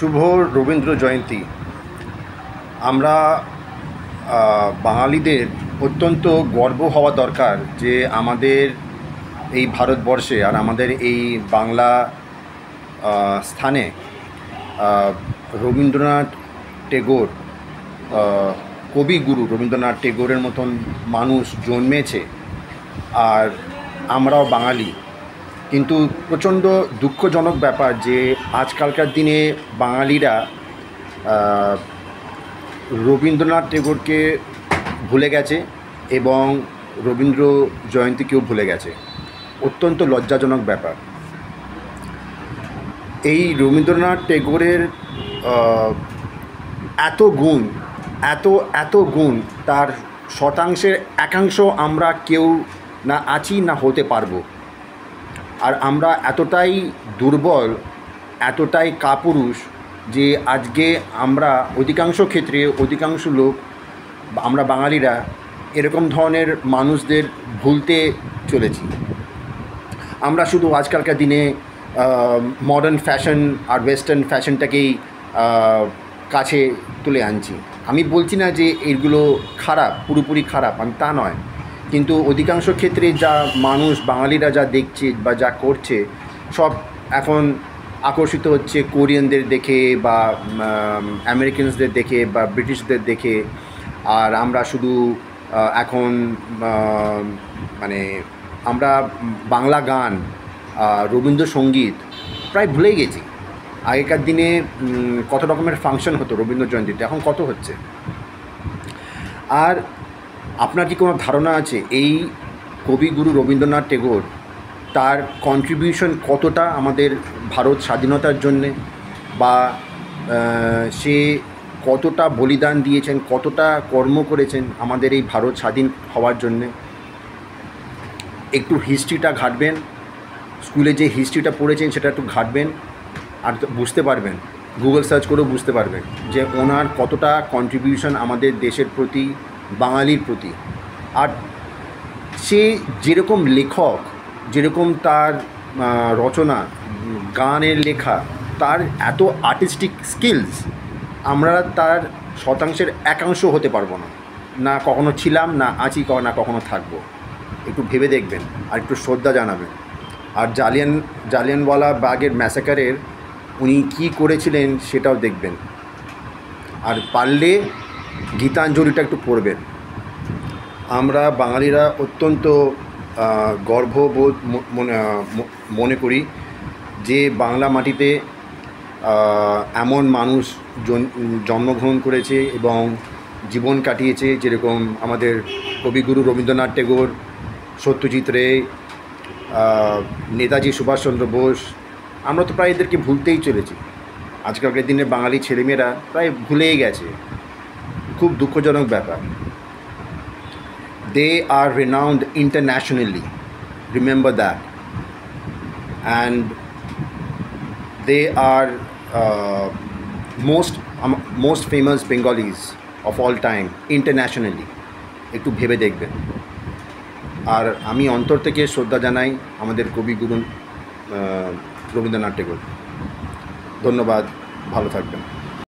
শুভ রবীন্দ্র জয়ন্তী। আমরা বাঙালিদের অত্যন্ত গর্ব হওয়া দরকার যে আমাদের এই ভারতবর্ষে আর আমাদের এই বাংলা স্থানে রবীন্দ্রনাথ টেগোর, কবিগুরু রবীন্দ্রনাথ টেগোরের মতন মানুষ জন্মেছে। আর আমরাও বাঙালি, কিন্তু প্রচণ্ড দুঃখজনক ব্যাপার যে আজকালকার দিনে বাঙালিরা রবীন্দ্রনাথ টেগোরকে ভুলে গেছে এবং রবীন্দ্র জয়ন্তীকেও ভুলে গেছে। অত্যন্ত লজ্জাজনক ব্যাপার। এই রবীন্দ্রনাথ টেগোরের এত গুণ, এত গুণ, তার শতাংশের একাংশ আমরা কেউ না আছি না হতে পারবো। আর আমরা এতটাই দুর্বল, এতটাই কাপুরুষ যে আজকে আমরা অধিকাংশ ক্ষেত্রে, অধিকাংশ লোক, আমরা বাঙালিরা এরকম ধরনের মানুষদের ভুলতে চলেছি। আমরা শুধু আজকালকার দিনে মডার্ন ফ্যাশন আর ওয়েস্টার্ন ফ্যাশনটাকেই কাছে তুলে আনছি। আমি বলছি না যে এগুলো খারাপ, পুরোপুরি খারাপ, আমি তা নয়, কিন্তু অধিকাংশ ক্ষেত্রে যা মানুষ, বাঙালিরা যা দেখছে বা যা করছে, সব এখন আকর্ষিত হচ্ছে কোরিয়ানদের দেখে বা আমেরিকানসদের দেখে বা ব্রিটিশদের দেখে। আর আমরা শুধু এখন মানে আমরা বাংলা গান, রবীন্দ্রসঙ্গীত প্রায় ভুলেই গেছি। আগেকার দিনে কত রকমের ফাংশন হতো রবীন্দ্র জয়ন্তীতে, এখন কত হচ্ছে। আর আপনার কি কোনো ধারণা আছে এই কবিগুরু রবীন্দ্রনাথ টেগোর, তার কন্ট্রিবিউশন কতটা আমাদের ভারত স্বাধীনতার জন্যে, বা সে কতটা বলিদান দিয়েছেন, কতটা কর্ম করেছেন আমাদের এই ভারত স্বাধীন হওয়ার জন্যে? একটু হিস্ট্রিটা ঘাঁটবেন, স্কুলে যে হিস্ট্রিটা পড়েছেন সেটা একটু ঘাঁটবেন, আর বুঝতে পারবেন, গুগল সার্চ করেও বুঝতে পারবেন যে ওনার কতটা কন্ট্রিবিউশন আমাদের দেশের প্রতি, বাঙালির প্রতি। আর সে যেরকম লেখক, যেরকম তার রচনা, গানের লেখা, তার এত আর্টিস্টিক স্কিলস, আমরা তার শতাংশের একাংশ হতে পারবো না, না কখনো ছিলাম, না আছি, না কখনো থাকবো। একটু ভেবে দেখবেন আর একটু শ্রদ্ধা জানাবেন। আর জালিয়ানওয়ালা বাগের ম্যাসাকারের উনি কী করেছিলেন সেটাও দেখবেন। আর পারলে গীতাঞ্জলিটা একটু পড়বেন। আমরা বাঙালিরা অত্যন্ত গর্ববোধ মনে করি যে বাংলা মাটিতে এমন মানুষ জন্মগ্রহণ করেছে এবং জীবন কাটিয়েছে, যেরকম আমাদের কবিগুরু রবীন্দ্রনাথ টেগোর, সত্যজিৎ রে, নেতাজি সুভাষচন্দ্র বোস। আমরা তো প্রায় এদেরকে ভুলতেই চলেছি। আজকালকার দিনে বাঙালি ছেলেমেয়েরা প্রায় ভুলেই গেছে। খুব দুঃখজনক ব্যাপার। They are renowned internationally, remember that, and they are most famous Bengalis of all time internationally. একটু ভেবে দেখবেন। আর আমি অন্তর থেকে শ্রদ্ধা জানাই আমাদের কবিগুরু রবীন্দ্রনাথ টেগোর। ধন্যবাদ, ভালো থাকবেন।